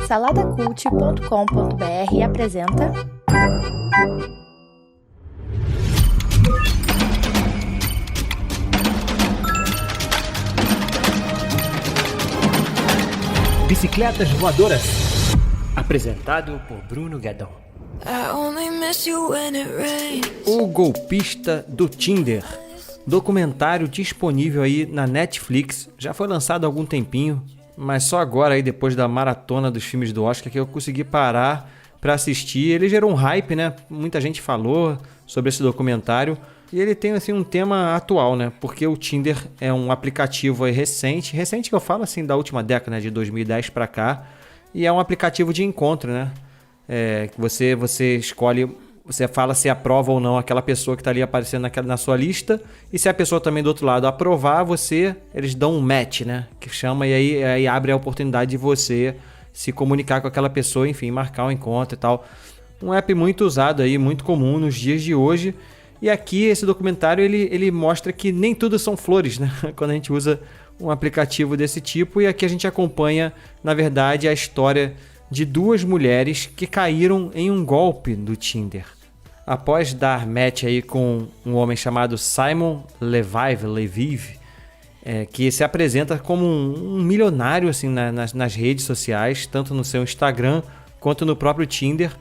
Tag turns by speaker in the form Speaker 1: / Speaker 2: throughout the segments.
Speaker 1: Saladacult.com.br apresenta
Speaker 2: Bicicletas Voadoras, apresentado por Bruno Guedon. O Golpista do Tinder, documentário disponível aí na Netflix, já foi lançado há algum tempinho, mas só agora aí depois da maratona dos filmes do Oscar que eu consegui parar para assistir. Ele gerou um hype, né? Muita gente falou sobre esse documentário e ele tem assim um tema atual, né? Porque o Tinder é um aplicativo aí recente que eu falo assim da última década, né? De 2010 para cá, e é um aplicativo de encontro, né? Que você escolhe, você fala se aprova ou não aquela pessoa que está ali aparecendo na sua lista, e se a pessoa também do outro lado aprovar, eles dão um match, né? Que chama, e aí abre a oportunidade de você se comunicar com aquela pessoa, enfim, marcar um encontro e tal. Um app muito usado aí, muito comum nos dias de hoje. E aqui esse documentário ele mostra que nem tudo são flores, né? Quando a gente usa um aplicativo desse tipo. E aqui a gente acompanha, na verdade, a história de duas mulheres que caíram em um golpe do Tinder. Após dar match aí com um homem chamado Simon Leviev, que se apresenta como um milionário assim, nas redes sociais, tanto no seu Instagram quanto no próprio Tinder,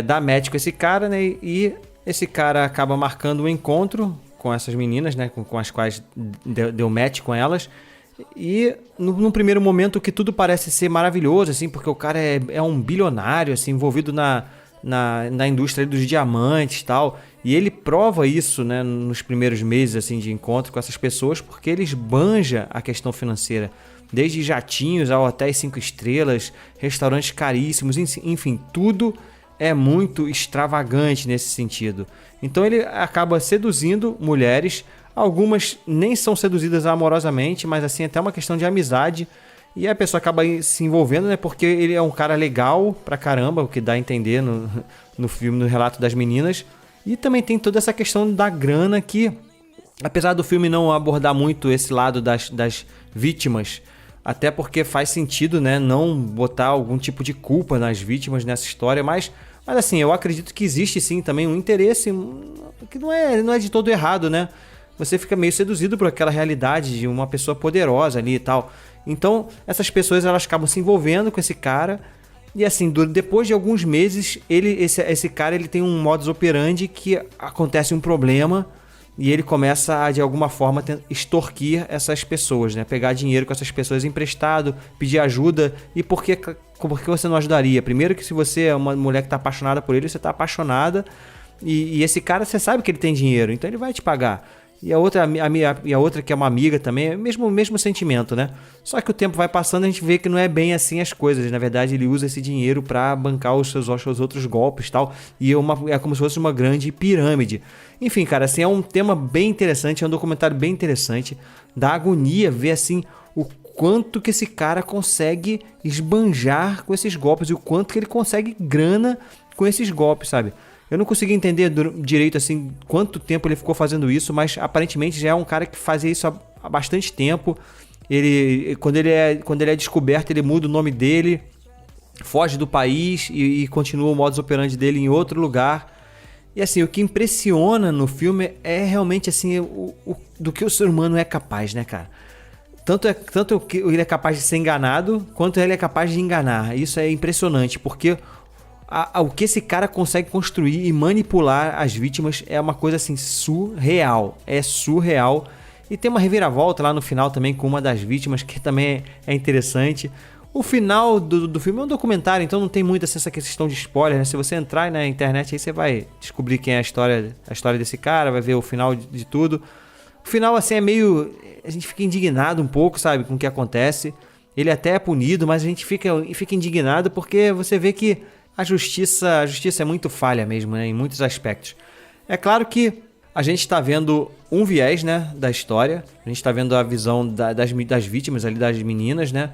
Speaker 2: dá match com esse cara, né? E esse cara acaba marcando um encontro com essas meninas, né? Com as quais deu match com elas. E num primeiro momento que tudo parece ser maravilhoso, assim, porque o cara é um bilionário, assim, envolvido na indústria dos diamantes e tal. E ele prova isso, né, nos primeiros meses assim, de encontro com essas pessoas, porque ele esbanja a questão financeira. Desde jatinhos a hotéis 5 estrelas, restaurantes caríssimos, enfim, tudo é muito extravagante nesse sentido. Então ele acaba seduzindo mulheres. Algumas nem são seduzidas amorosamente, mas assim, até uma questão de amizade. E a pessoa acaba se envolvendo, né? Porque ele é um cara legal pra caramba, o que dá a entender no filme, no relato das meninas. E também tem toda essa questão da grana que, apesar do filme não abordar muito esse lado das vítimas, até porque faz sentido, né? Não botar algum tipo de culpa nas vítimas nessa história, mas assim, eu acredito que existe sim também um interesse que não é de todo errado, né? Você fica meio seduzido por aquela realidade de uma pessoa poderosa ali e tal. Então, essas pessoas elas acabam se envolvendo com esse cara. E assim, depois de alguns meses, esse cara ele tem um modus operandi que acontece um problema e ele começa a, de alguma forma, extorquir essas pessoas, né? Pegar dinheiro com essas pessoas emprestado, pedir ajuda. E por que você não ajudaria? Primeiro que se você é uma mulher que está apaixonada por ele, você está apaixonada. E esse cara, você sabe que ele tem dinheiro, então ele vai te pagar. E a outra que é uma amiga também, é o mesmo sentimento, né? Só que o tempo vai passando e a gente vê que não é bem assim as coisas. Na verdade, ele usa esse dinheiro para bancar os seus outros golpes e tal. E é como se fosse uma grande pirâmide. Enfim, cara, assim, é um tema bem interessante, é um documentário bem interessante. Dá agonia ver, assim, o quanto que esse cara consegue esbanjar com esses golpes e o quanto que ele consegue grana com esses golpes, sabe? Eu não consegui entender direito assim quanto tempo ele ficou fazendo isso, mas aparentemente já é um cara que fazia isso há bastante tempo. Quando ele é descoberto, ele muda o nome dele, foge do país e continua o modus operandi dele em outro lugar. E assim, o que impressiona no filme é realmente assim do que o ser humano é capaz, né, cara? Tanto que ele é capaz de ser enganado, quanto ele é capaz de enganar. Isso é impressionante, porque o que esse cara consegue construir e manipular as vítimas é uma coisa assim surreal. É surreal. E tem uma reviravolta lá no final também com uma das vítimas que também é interessante. O final do filme é um documentário, então não tem muito assim, essa questão de spoiler, né? Se você entrar aí na internet, aí você vai descobrir quem é a história desse cara, vai ver o final de tudo. O final assim é meio... A gente fica indignado um pouco, sabe, com o que acontece. Ele até é punido, mas a gente fica indignado porque você vê que a justiça é muito falha mesmo, né, em muitos aspectos. É claro que a gente está vendo um viés, né, da história. A gente está vendo a visão das vítimas ali, das meninas, né?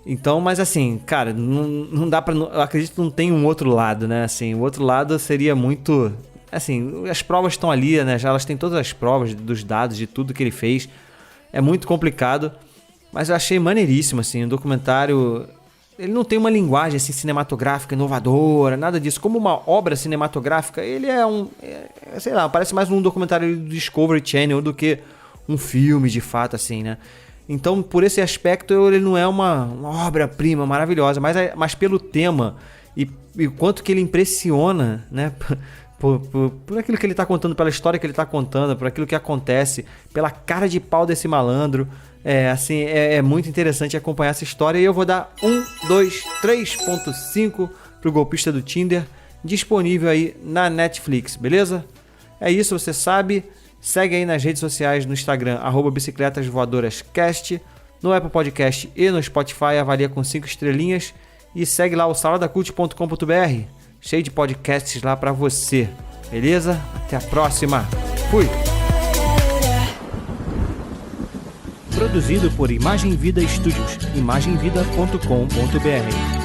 Speaker 2: Então, mas assim, cara, não dá pra... Eu acredito que não tem um outro lado, né? Assim, o outro lado seria muito... Assim, as provas estão ali, né? Já elas têm todas as provas dos dados, de tudo que ele fez. É muito complicado, mas eu achei maneiríssimo, assim, um documentário ele não tem uma linguagem assim, cinematográfica inovadora, nada disso. Como uma obra cinematográfica, ele é sei lá, parece mais um documentário do Discovery Channel do que um filme de fato, assim, né? Então, por esse aspecto, ele não é uma obra-prima maravilhosa, mas pelo tema e o quanto que ele impressiona, né? Por aquilo que ele está contando, pela história que ele está contando, por aquilo que acontece, pela cara de pau desse malandro. É muito interessante acompanhar essa história. E eu vou dar 3.5 pro Golpista do Tinder, disponível aí na Netflix, beleza? É isso, você sabe. Segue aí nas redes sociais, no Instagram, @bicicletasvoadorascast, no Apple Podcast e no Spotify, avalia com 5 estrelinhas. E segue lá o saladacult.com.br, cheio de podcasts lá pra você, beleza? Até a próxima, fui! Produzido por Imagem Vida Studios, imagemvida.com.br.